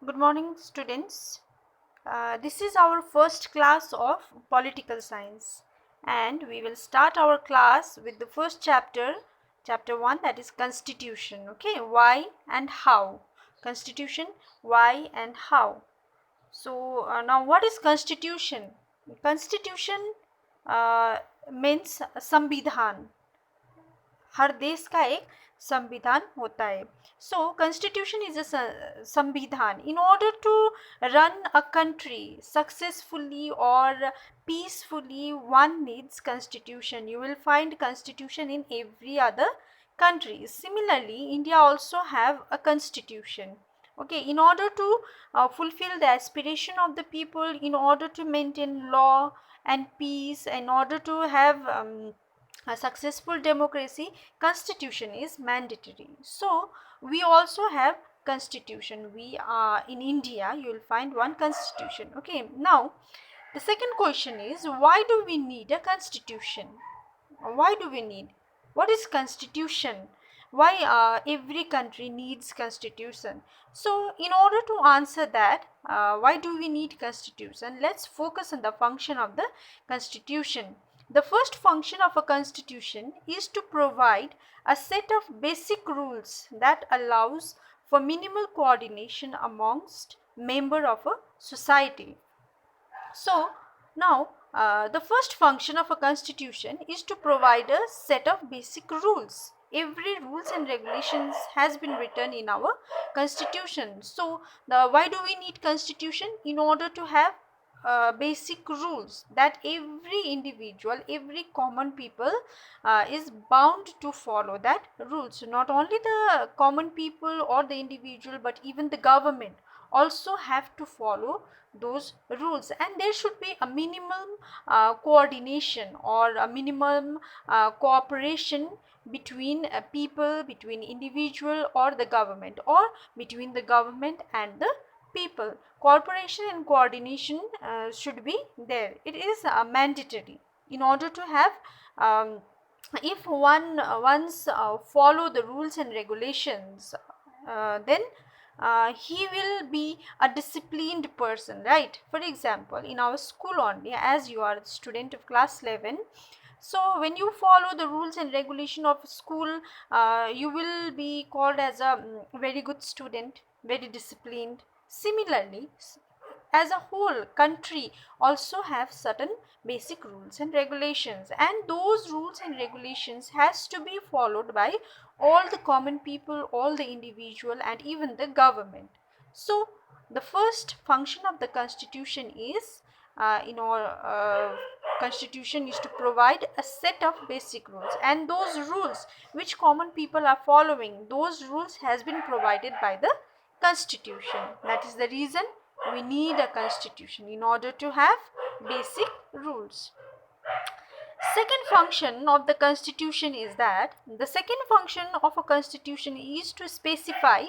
Good morning, students. This is our first class of political science, and we will start our class with the first chapter, chapter 1, that is Constitution. Okay, why and how. Constitution, why and how. So, now what is Constitution? Constitution means संविधान. हर देश का एक संविधान होता है. So constitution is a संविधान. In order to run a country successfully or peacefully, one needs constitution. You will find constitution in every other country. Similarly, India also have a constitution. Okay, in order to fulfill the aspiration of the people, in order to maintain law and peace, in order to have a successful democracy, constitution is mandatory. So we also have constitution. We are in India, you will find one constitution. Okay, now the second question is, why do we need a constitution? Why do we need? What is constitution? Why every country needs constitution? So in order to answer that, why do we need constitution, let's focus on the function of the constitution. The first function of a constitution is to provide a set of basic rules that allows for minimal coordination amongst members of a society. So now the first function of a constitution is to provide a set of basic rules. Every rules and regulations has been written in our constitution. So why do we need constitution? In order to have basic rules that every individual, every common people is bound to follow that rules. Not only the common people or the individual, but even the government also have to follow those rules, and there should be a minimum coordination or a minimum cooperation between people, between individual or the government, or between the government and the people. Cooperation and coordination should be there. It is mandatory in order to have if one once follow the rules and regulations, then he will be a disciplined person, right? For example, in our school only, as you are a student of class 11, so when you follow the rules and regulation of school, you will be called as a very good student, very disciplined. Similarly, as a whole country also have certain basic rules and regulations, and those rules and regulations has to be followed by all the common people, all the individual, and even the government. So the first function of the constitution is constitution is to provide a set of basic rules, and those rules which common people are following, those rules has been provided by the constitution. That is the reason we need a constitution, in order to have basic rules. Second function of the constitution is that the second function of a constitution is to specify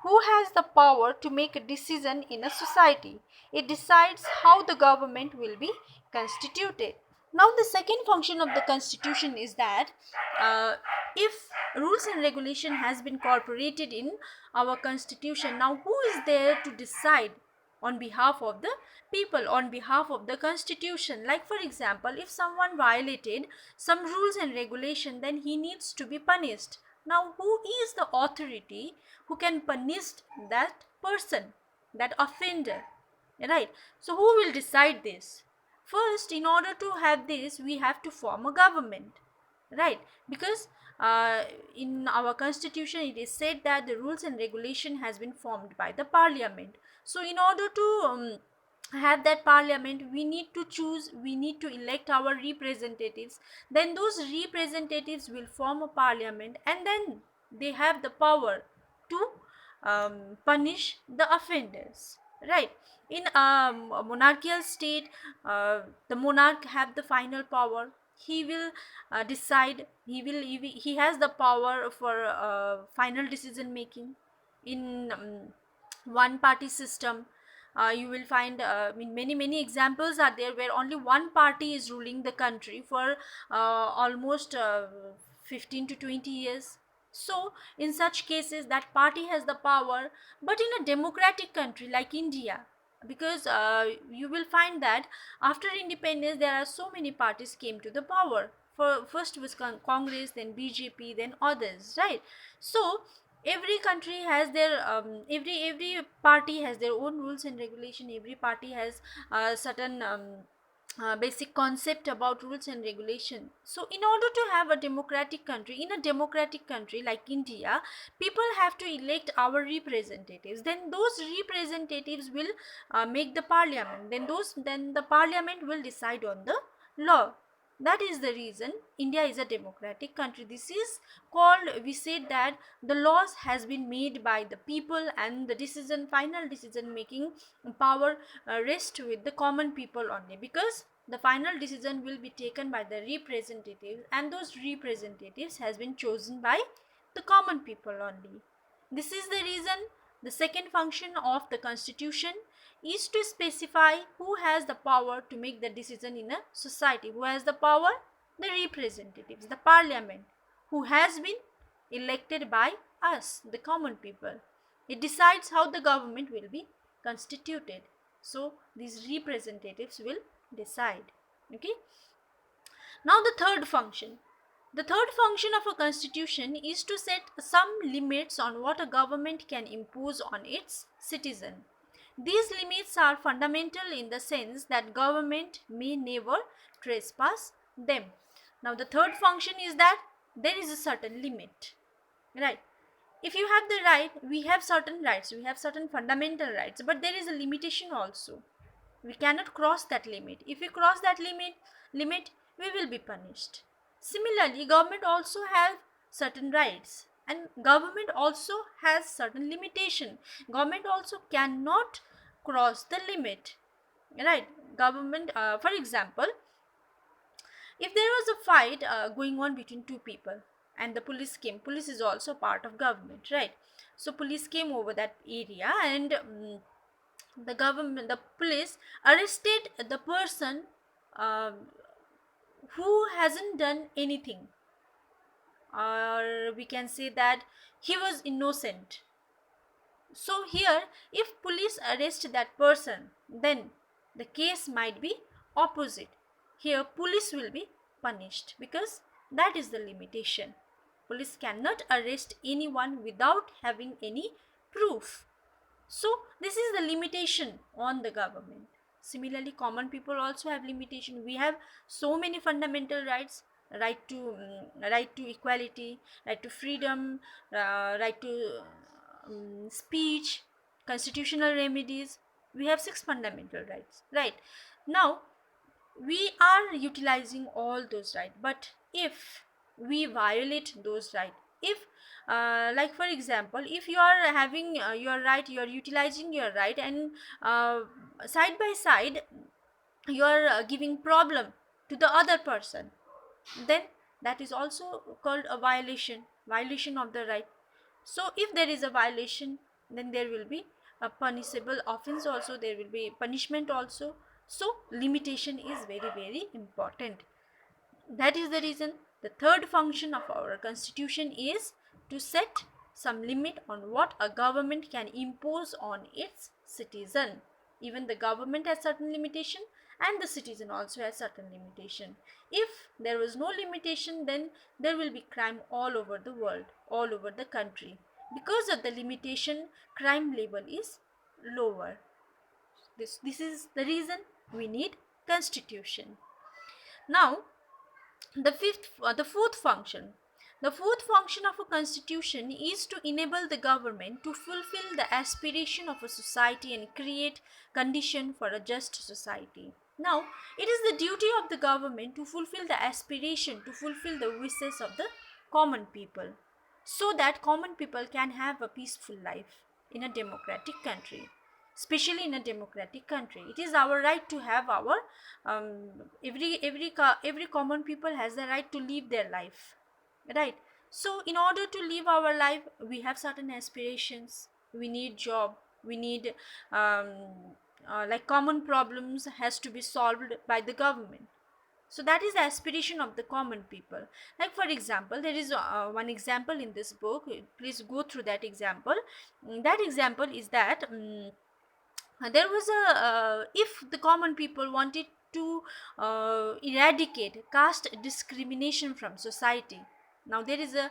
who has the power to make a decision in a society. It decides how the government will be constituted. Now the second function of the constitution is that if rules and regulation has been incorporated in our constitution, now who is there to decide on behalf of the people, on behalf of the constitution? Like for example, if someone violated some rules and regulation, then he needs to be punished. Now who is the authority who can punish that person, that offender, right? So who will decide this? First, in order to have this, we have to form a government, right? Because in our constitution it is said that the rules and regulation has been formed by the parliament. So in order to have that parliament, we need to choose, we need to elect our representatives. Then those representatives will form a parliament, and then they have the power to punish the offenders, right? In a monarchical state, the monarch have the final power. He will decide, he has the power for final decision making. In one party system, you will find many examples are there where only one party is ruling the country for almost 15 to 20 years. So in such cases that party has the power. But in a democratic country like India, because you will find that after independence there are so many parties came to the power. For first was Congress, then BJP, then others, right? So every country has their every party has their own rules and regulation. Every party has certain basic concept about rules and regulation. So in order to have a democratic country, in a democratic country like India, people have to elect our representatives. Then those representatives will make the parliament. Then the parliament will decide on the law. That is the reason India is a democratic country. This is called, we said that the laws has been made by the people, and the decision, final decision making power rest with the common people only, because the final decision will be taken by the representatives, and those representatives has been chosen by the common people only. This is the reason the second function of the constitution is to specify who has the power to make the decision in a society. Who has the power? The representatives, the parliament, who has been elected by us, the common people. It decides how the government will be constituted. So these representatives will decide. Okay. Now the third function. The third function of a constitution is to set some limits on what a government can impose on its citizen. These limits are fundamental in the sense that government may never trespass them. Now the third function is that there is a certain limit, right? If you have the right, we have certain rights, we have certain fundamental rights, but there is a limitation also. We cannot cross that limit. If we cross that limit, we will be punished. Similarly, government also has certain rights, and government also has certain limitation. Government also cannot cross the limit, right? Government, for example, if there was a fight going on between two people, and the police came, police is also part of government, right? So police came over that area, and the government, the police arrested the person uh, who hasn't done anything, or we can say that he was innocent. So here, if police arrest that person, then the case might be opposite. Here police will be punished, because that is the limitation. Police cannot arrest anyone without having any proof. So this is the limitation on the government. Similarly, common people also have limitation. We have so many fundamental rights: right to equality, right to freedom, right to speech, constitutional remedies. We have 6 fundamental rights, right? Now we are utilizing all those rights, but if we violate those rights, if like for example, if you are having your right, you are utilizing your right, and uh, side by side you are giving problem to the other person, then that is also called a violation of the right. So if there is a violation, then there will be a punishable offense also, there will be punishment also. So limitation is very important. That is the reason the third function of our constitution is to set some limit on what a government can impose on its citizen. Even the government has certain limitation, and the citizen also has certain limitation. If there was no limitation, then there will be crime all over the world, all over the country. Because of the limitation, crime level is lower. This is the reason we need constitution. Now the fourth function. The fourth function of a constitution is to enable the government to fulfill the aspiration of a society and create condition for a just society. Now, it is the duty of the government to fulfill the aspiration, to fulfill the wishes of the common people, so that common people can have a peaceful life in a democratic country. Especially in a democratic country, it is our right to have our every common people has the right to live their life, right? So in order to live our life, we have certain aspirations, we need job, we need like common problems has to be solved by the government. So that is the aspiration of the common people. Like for example, there is one example in this book. Please go through that example. That example is that there was a if the common people wanted to eradicate caste discrimination from society. Now there is a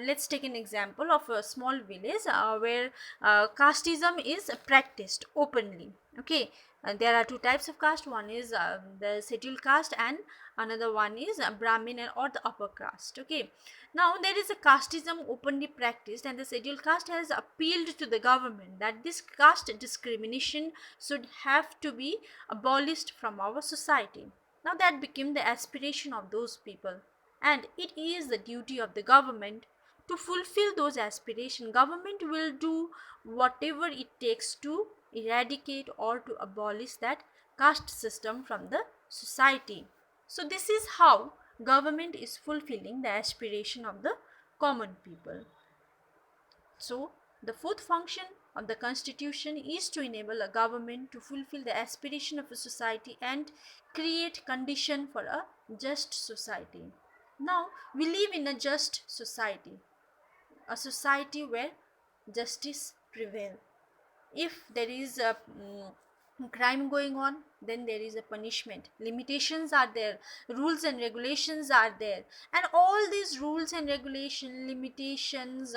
let's take an example of a small village where casteism is practiced openly. Okay, there are two types of caste. One is the scheduled caste, and another one is Brahmin or the upper caste. Okay, now there is a casteism openly practiced, and the scheduled caste has appealed to the government that this caste discrimination should have to be abolished from our society. Now that became the aspiration of those people, and it is the duty of the government to fulfill those aspirations. Government will do whatever it takes to eradicate or to abolish that caste system from the society. So this is how government is fulfilling the aspiration of the common people. So the fourth function of the constitution is to enable a government to fulfill the aspiration of a society and create condition for a just society. Now we live in a just society, a society where justice prevails. If there is a crime going on, then there is a punishment. Limitations are there, rules and regulations are there, and all these rules and regulation limitations,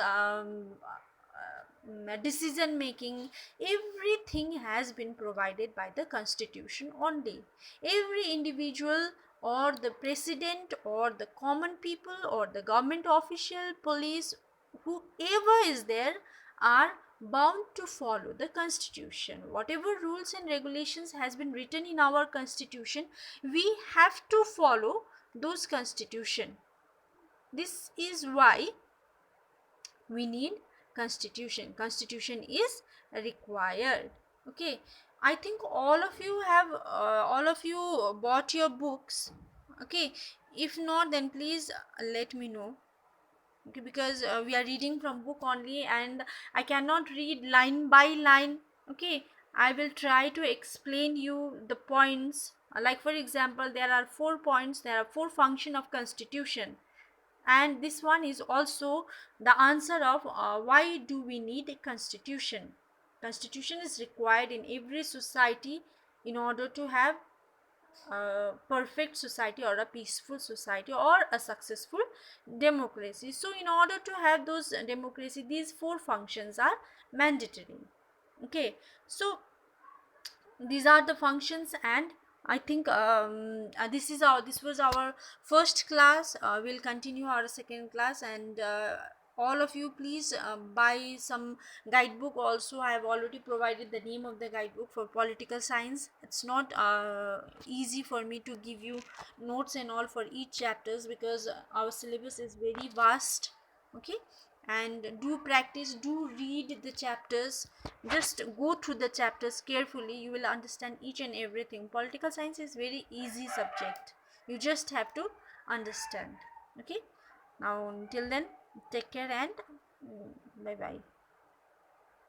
decision making, everything has been provided by the constitution only. Every individual or the president or the common people or the government official, police, whoever is there, are bound to follow the constitution. Whatever rules and regulations has been written in our constitution, we have to follow those constitution. This is why we need constitution. Constitution is required. Okay, I think all of you have all of you bought your books. Okay, if not, then please let me know. Okay, because we are reading from book only and I cannot read line by line. Okay, I will try to explain you the points. Like for example, there are 4 points, there are 4 function of constitution, and this one is also the answer of why do we need a constitution. Constitution is required in every society in order to have a perfect society or a peaceful society or a successful democracy. So in order to have those democracy, these 4 functions are mandatory. Okay, so these are the functions, and I think this was our first class. We'll continue our second class, and all of you please buy some guidebook also. I have already provided the name of the guidebook for political science. It's not easy for me to give you notes and all for each chapters because our syllabus is very vast. Okay, and do practice, do read the chapters, just go through the chapters carefully. You will understand each and everything. Political science is very easy subject, you just have to understand. Okay, now until then, take care and bye bye.